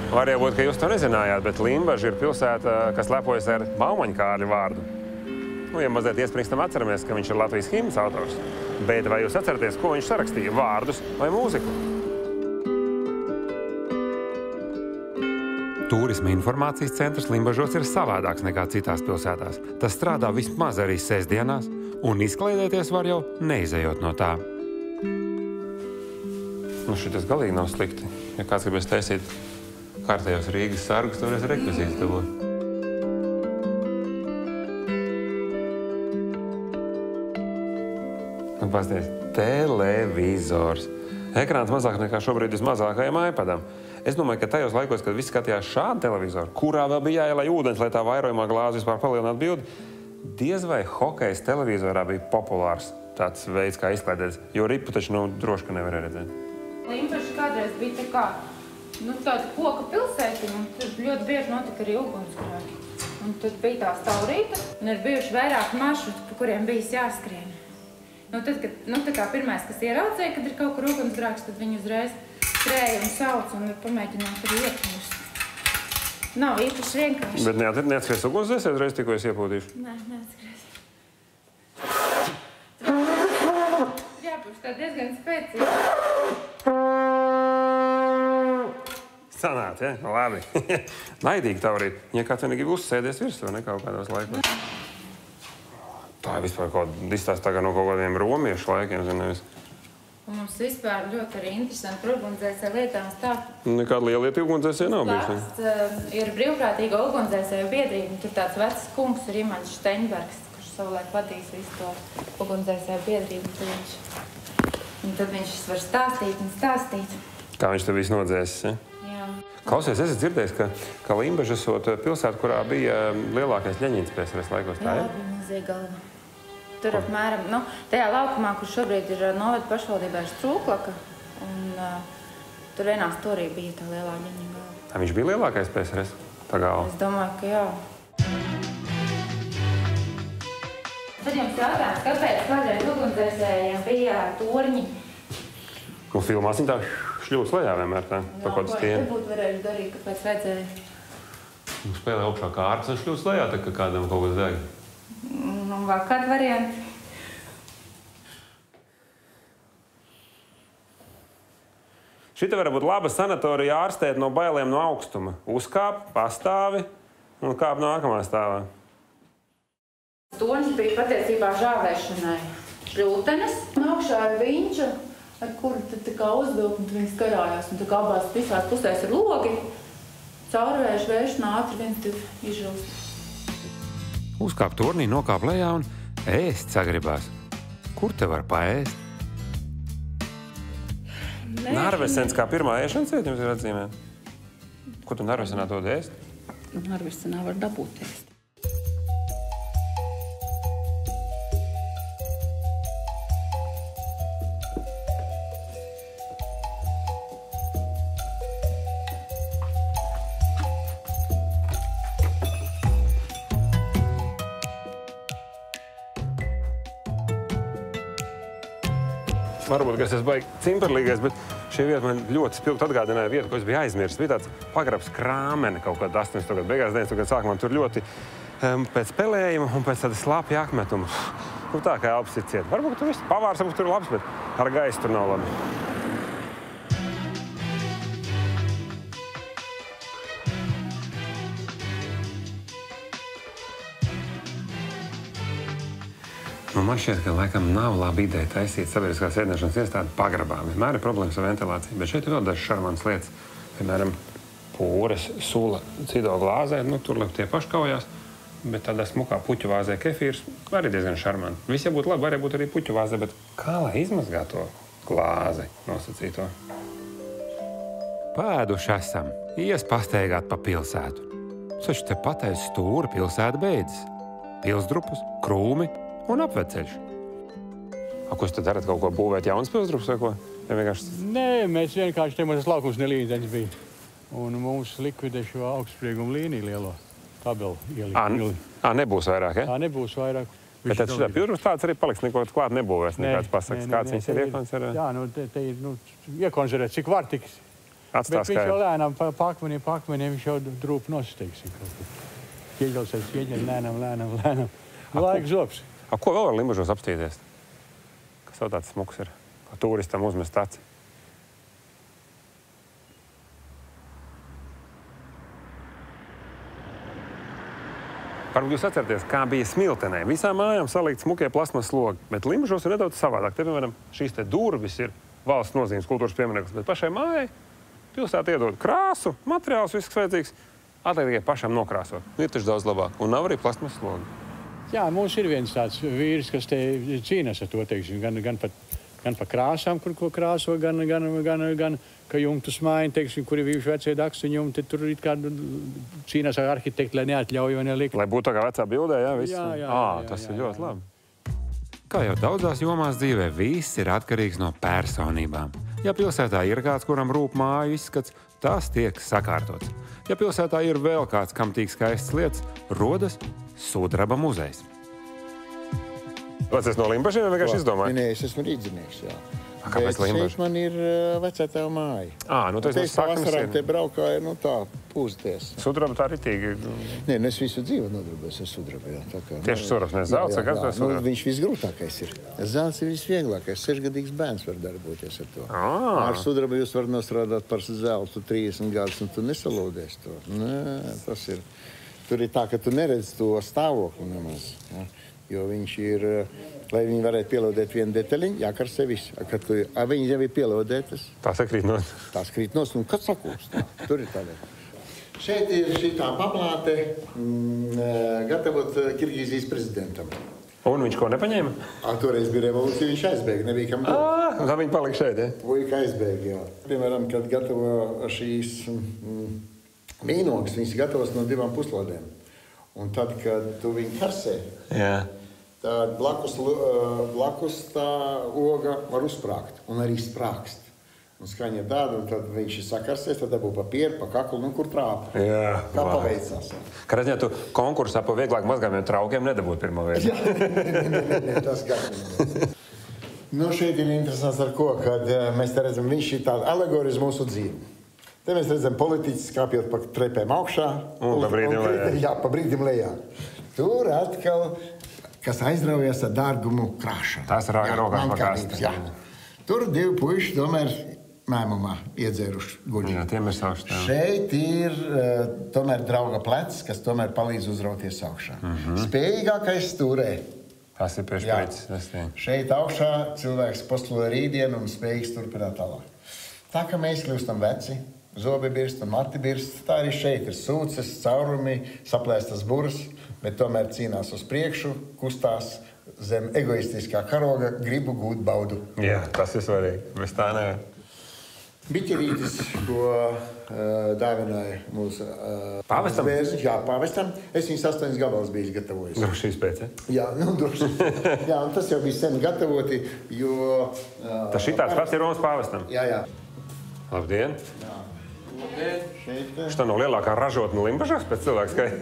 Var jau būt, ka jūs to nezinājāt, bet Limbaža ir pilsēta, kas lepojas ar Baumaņa Kārļa vārdu. Nu, ja mazliet iespringstam atceramies, ka viņš ir Latvijas himnas autors. Bet vai jūs atceraties, ko viņš sarakstīja? Vārdus vai mūziku? Tūrisma informācijas centrs Limbažos ir savādāks nekā citās pilsētās. Tas strādā vismaz arī sestdienās, un izklaidēties var jau neizejot no tā. Nu, šitas galīgi nav slikti. Ja kāds gribēs taisīt kārtējos Rīgas sargus, toreiz rekvizītes dabūt. Nu, pasties, televizors. Ekrāns mazāk nekā šobrīd vismazākajam iPadam. Es domāju, ka tajos laikos, kad visi skatījās šādu televizoru, kurā vēl bija jāielai ūdens, lai tā vairojumā glāzi vispār palielinātu bildi, diez vai hokejs televizorā bija populārs tāds veids, kā izklaidēties, jo ripu taču droši, ka nevarēja redzēt. Limbaža kādreiz bija tā kā, tāda koka pilsētiņa, un tur ļoti bieži notika arī ugunsgrēki. Un tad bija tā staurīta, un ir bijuši vairāki maršruti, pa kuriem bijis jāskrien. Tad, kad, tā kā pirmais, kas ieraudzīja, kad ir kaut kur ugunsgrēks, tad viņi uzreiz skrēja un sauc un pamēģināt arī iekļūst. Nav īpaši vienkārši. Bet neatskries ugunsdzēsēs reiz tikko es iepūtīšu? Nē, neatskries. Jāpūš tā diezgan spēcīgi. Sanāt, ja? Labi. Naidīgi taurīt. Ja kāds vienīgi uzsēdies virsū, ne kaut kādos laikos. Tā ir vispār kaut kāda izstāsta no kaut kādiem romiešu laikiem, zinājusi. Mums vispār ļoti arī interesanti par ugunsdzēsēju lietām stāst. Nekāda liela lieta ugunsdzēsēja nav bijusi. Ir brīvprātīga ugunsdzēsēju biedrība. Tur tāds vecs kungs ir Imants Steinbergs, kurš savulaik vadīs visu to ugunsdzēsēju biedrību. Un tad viņš var stāstīt un stāstīt. Kā viņš te visu nodzēsis, ja? Jā. Klausies, es esmu dzirdējis, ka Limbaža esot pilsēta, kurā bija lielākais Ļeņins PSRS laikos. Tā jā, bija milzīga galva. Tur apmēram, tajā laukumā, kur šobrīd ir novada pašvaldībā ir Strūklaka, un tur vienā stūrī bija tā lielā Ļeņina galva. Viņš bija lielākais PSRS? Tā galva? Es domāju, ka jā. Tad jums jautājums, kāpēc kādreiz ugunsdzēsējiem bija torņi? Un filmās viņi tā šļūst lejā vienmēr tā, pa kaut stieni. Jā, ko būtu varējuši darīt, kāpēc vajadzēja? Spēlē augšā kārtas un šļūst lejā, tā kā kādam kaut kas deg. Vēl kādu variantu. Šita var būt laba sanatorija ārstēt no bailēm no augstuma. Uzkāp, pastāvi un kāp nākamā stāvā. Tornis bija patiesībā žāvēšanai. Šļūtenes. Augšā ir viņš, ar kuru tad tā kā uzvilk, un viņi skarājās. Un tā kā abās visās pusēs ir logi. Caurvērš vēršana ātri viens tur izžūst. Uzkāp tornī, nokāp lejā un ēst sagribās. Kur te var paēst? Narvesens kā pirmā ēšanas vieta jums ir atzīmē? Ko tu Narvesenā dod ēst? Narvesenā var dabūt ēst. Varbūt, ka es esmu baigi cimperlīgais, bet šī vieta man ļoti spilgti atgādināja vietu, ko es biju aizmirsis. Bija tāds pagrabs Krāmene kaut kādā 80. gadu beigās, 90. gadu sākumā. Tur ļoti pēc pelējuma un pēc tāda slāpja akmetuma. Nu tā kā elpas ir cieta. Varbūt tur viss pavārs, varbūt tur ir labs, bet ar gaisu tur nav labi. Man šķiet, ka laikam nav laba ideja taisīt sabiedriskās ēdināšanas iestādi pagrabā. Vienmēr ir problēmas ar ventilāciju, bet šeit ir vēl dažas šarmanas lietas. Piemēram, pūres, sula, cido glāzē, tur lai tie paši kaujās, bet tādā smukā puķu vāzē kefīrs arī diezgan šarmanti. Viss jau būtu labi, varēja būt arī puķu vāzē, bet kā lai izmazgā to glāzi nosacīto? Pēduši esam, ies pasteigāt pa pilsētu. Taču te pateiz stūra pilsēta beidzas. Pilsdrupus, krūmi un apveceļš. Ko jūs tad darat, kaut ko būvēt jaunas pilsdrupas vai ko? Nē, mēs vienkārši te mums laukums nelīdzeņš bija. Un mums likvidē šo augstsprieguma līniju lielo tabelu ielikt. Nebūs vairāk, ja? Tā nebūs vairāk. Bet tad šitā pilsdrupas tāds arī paliks, neko klāt nebūvēs, nekāds pasakas. Kāds viņas ir iekonservēt? Jā, te ir iekonservēt, cik var tiks. atstās viņš jau kā... lēnām pakmaniem, viņš jau drūp nosteiksim. Ieģelsēs, lēnām. Laika zops. Ko vēl var Limbažos apstīties? Kas vēl tāds smuks ir? Kā turistam uzmest aci? Varbūt jūs atceraties, kā bija Smiltenē. Visām mājām salikt smukie plasmas slogi, bet Limbažos ir nedaudz savādāk. Te, piemēram, šīs te durvis ir valsts nozīmes kultūras piemineklis, bet pašai mājai pilsēta iedod krāsu, materiāls, viss vajadzīgs, atliek tikai pašam nokrāsot. Ir taču daudz labāk. Un nav arī plasmas slogi. Jā, mums ir viens tāds vīrs, kas te cīnās ar to, teiksim, gan pa krāsām, ko krāso, gan ka jumtus mājiņi, teiksim, kuri bijuši vecie dakstiņi jumti, tur ir kādu cīnās ar arhitektu, lai neatļauj vai nelikt. Lai būtu tā kā vecā bildē, jā, viss? Jā, tas ir ļoti labi. Kā jau daudzās jomās dzīvē, viss ir atkarīgs no personībām. Ja pilsētā ir kāds, kuram rūp māju izskats, tas tiek sakārtots. Ja pilsētā ir vēl kāds, kam tīk skaistas lietas, rodas Sudraba muzejs. Pats esi no Limbažiem vai vienkārši izdomāji? Nē, es esmu rīdzinieks, jā. Kāpēc Limbaži? Man ir vecētā māja. Nu tas es vasarām te braukāju, tā, pūsties. Sudraba tā ritīgi. Nē, es visu dzīvi nodarbos ar sudrabu, jā. Tieši sudrabs, ne zelts, kas to sudrabu? Viņš visgrūtākais ir. Zelts ir visvieglākais. 6-gadīgs bērns var darboties ar to. Ar sudrabu jūs varat nostrādāt par zeltu 30 gadus, un tu nesalūdies to. Nē, tas ir. Tur ir tā, ka tu neredz to stāvokli nemaz. Ja? Jo viņš ir, lai viņi varētu pielodēt vienu detaļiņu, jākarsē viss. Kad viņi jau ir pielodētas. Tās krīt nost. Tās krīt nost, un kad sakūst. Tur ir tādā. Šeit ir šitā paplāte gatavot Kirgīzijas prezidentam. Un viņš ko nepaņēma? Toreiz bija revolūcija, viņš aizbēga, nebija kam dot. Tā viņi palika šeit, ja? Puika aizbēga, jā. Piemēram, kad gatavo šīs mīnogas, viņas gatavos no 2 puslodēm. Un tad, kad tu viņu karsē, tad blakus tā oga var uzsprāgt un arī sprākst. Un skaņa tāda, un tad viņš sakarsēs, tad dabū pa pieru, pa kaklu, nu kur trāpa. Jā. Kā paveicās. Kā redzēt, tu konkursā pa vieglāk mazgājumiem traukiem nedabūt pirmā veidā. Nē, tas gan. Nu, šeit ir interesants ar ko, kad mēs te redzam, viņš ir tāda alegorija uz mūsu dzīvi. Te mēs redzam politiķis kāpjot pa trepēm augšā. Un pa brīdim lejā. Jā, pa brīdim lejā. Tur atkal, kas aizraujas ar dārgumu krāšanu. Tas ir rokās pakāst. Jā. Tur 2 puiši tomēr mēmumā iedzēruši guļi. Jā, tiem ir savs tēv. Šeit ir tomēr drauga plecs, kas tomēr palīdz uzrauties augšā. Spējīgākais stūrē. Tas ir priekšprīcis. Šeit augšā cilvēks postulē rītdienu un spējīgs turpināt tālāk. Tā kā mēs kļūstam veci, zobi birst un mati birst, tā arī šeit ir sūces, caurumi, saplēstas buras, bet tomēr cīnās uz priekšu, kustās zem egoistiskā karoga, gribu gūt baudu. Jā, tas ir svarīgi. Bez tā nevar. Biķerītis, ko dāvināja mūsu pāvestam? Jā, pāvestam. Es viņus 8 gabalus biju gatavojis. Drošības pēc, ja? Jā, drošības. Jā, un tas jau bija sen gatavoti, jo... Tas šitās pats ir Romas pāvestam? Jā. Labdien! Jā. Labdien! Šitā no lielākā ražotne Limbažos pēc cilvēku skaita?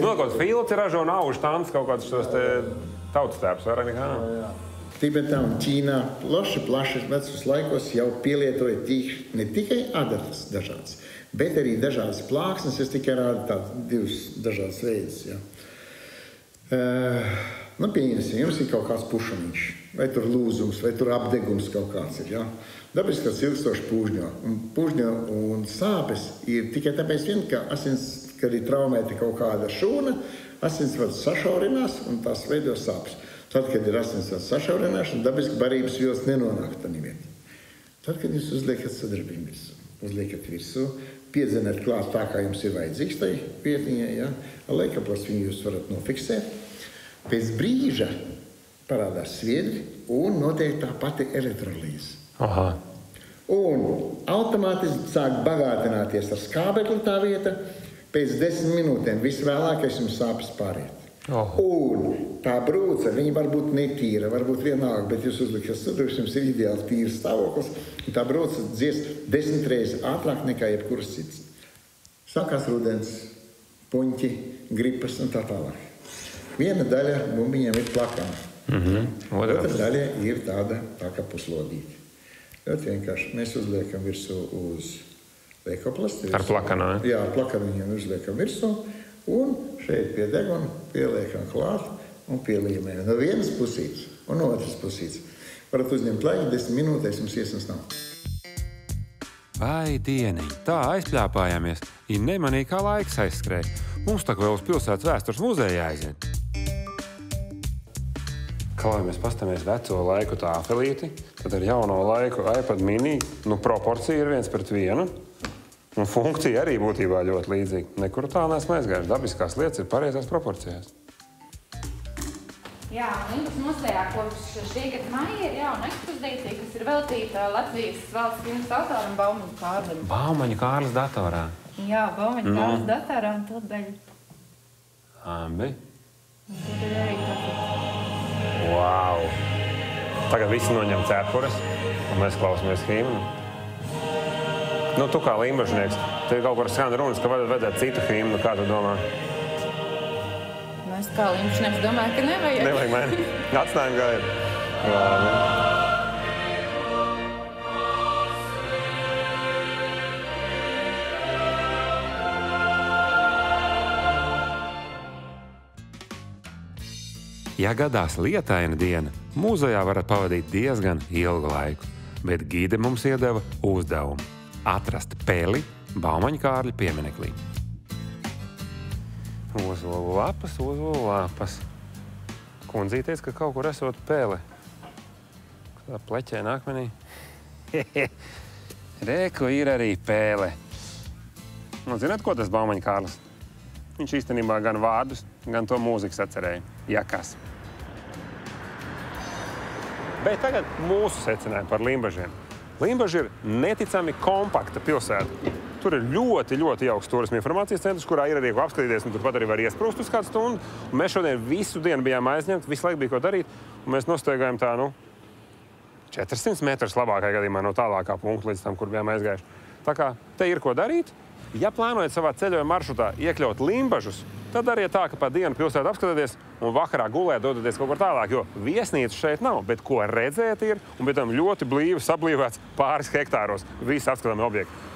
Kaut kāds filci ražo un auž tāns kaut kādus šos te tautstēpus, vairāk nekā nav? Jā. Tibetā un Ķīnā plaši vecus laikos jau pielietoja ne tikai adatas dažādas, bet arī dažādas plāksnes. Es tikai rādu tādas 2 dažādas veidus. Ja. Pieņemsim, jums ir kaut kāds pušamiņš, vai tur lūzums, vai tur apdegums kaut kāds ir. Ja. Dabiski, ka ilgstoši pūžņo un sāpes ir tikai tāpēc vien, ka asins, kad ir traumēta kaut kāda šūna, asinsvads sašaurinās un tās veido sāpes. Tad, kad ir asinsvads sašaurināšana, dabiski barības vielas nenonāk tādā vietā. Tad, kad jūs uzliekat sadarbību virsū, piedzenat klāt tā, kā jums ir vajadzīgs tai vietiņai, ja? Leikaplas viņu jūs varat nofiksēt. Pēc brīža parādās sviedri un notiek tā pati elektrolīze. Aha. Un automātiski sāk bagātināties ar skābekli tā vieta. Pēc 10 minūtēm visvēlākais jums sāpes pāriet. Un tā brūce, viņa var būt netīra, varbūt vienalga, bet jūs uzlikat sadarbības, jums ir ideāli tīrs stāvoklis, un tā brūce dzies 10 reizes ātrāk nekā jebkuras cits. Sākās rudens, puņķi, gripas un tā tālāk. Viena daļa bumbiņiem ir plakana. Otra daļa ir tāda tā kā puslodīta. Ļoti vienkārši. Mēs uzliekam virsū uz leikoplastu. Ar plakanu, ne? Jā, ar plakanu viņam uzliekam virsū. Un šeit pie deguna pieliekam klāt un pielīmējam. No vienas pusītes un no otras pusītes. Varat uzņemt laiku, 10 minūtēs jums iesnas nav. Vai dieniņ, tā aizpļāpājāmies, ja nemanīja, kā laiks aizskrēja. Mums tā kā vēl uz pilsētas vēstures muzeja jāaiziet. Kā lai mēs pastamies veco laiku tāfelīti, tad ar jauno laiku iPad mini, proporcija ir 1:1. Un funkcija arī būtībā ļoti līdzīga. Nekur tā neesmu aizgājuši. Dabiskās lietas ir pareizās proporcijās. Jā, Limbas muzejā kopš šī gada maija ir jauna ekspozīcija, kas ir veltīta Latvijas valsts filmas autoram Baumaņa Kārlim. Baumaņa Kārlis datorā. Jā, Baumaņa Kārlis datorā un tādēļ. Abi. Tādēļ arī tāpēc. Wow! Tagad visi noņem cepures, un mēs klausamies himnu. Tu kā limbažnieks, tev kaut kur skan runas, ka vajadzētu citu himnu, kā tu domā? Es kā limbažnieks domāju, ka nevajag. Nevajag mani. Atstājam gaidu. Labi. Ja gadās lietaina diena, muzejā varat pavadīt diezgan ilgu laiku, bet gide mums iedeva uzdevumu – atrast peli Baumaņa Kārļa pieminekļī. Ozolu lapas. Kundzīties, ka kaut kur esot pele. Tā pleķē nākmenī. Reku ir arī pēle. Zināt, ko tas Baumaņa Kārlis? Viņš īstenībā gan vārdus, gan to mūzikas atcerēja. Ja kas. Bet tagad mūsu secinājumi par Limbažiem. Limbaži ir neticami kompakta pilsēta. Tur ir ļoti, ļoti jauks turisma informācijas centrs, kurā ir arī ko apskatīties, un turpat arī var iesprūst uz kādu stundu. Un mēs šodien visu dienu bijām aizņemti, visu laiku bija ko darīt, un mēs nostaigājām tā, 400 metrus labākajā gadījumā no tālākā punkta līdz tam, kur bijām aizgājuši. Tā kā te ir ko darīt. Ja plānojat savā ceļojuma maršrutā iekļaut Limbažus, tad dariet tā, ka pa dienu pilsētu apskatāties un vakarā gulēt dodaties kaut kur tālāk, jo viesnīcu šeit nav, bet ko redzēt ir, un pēc tam ļoti blīvi sablīvēts pāris hektāros visi apskatāmi objekti.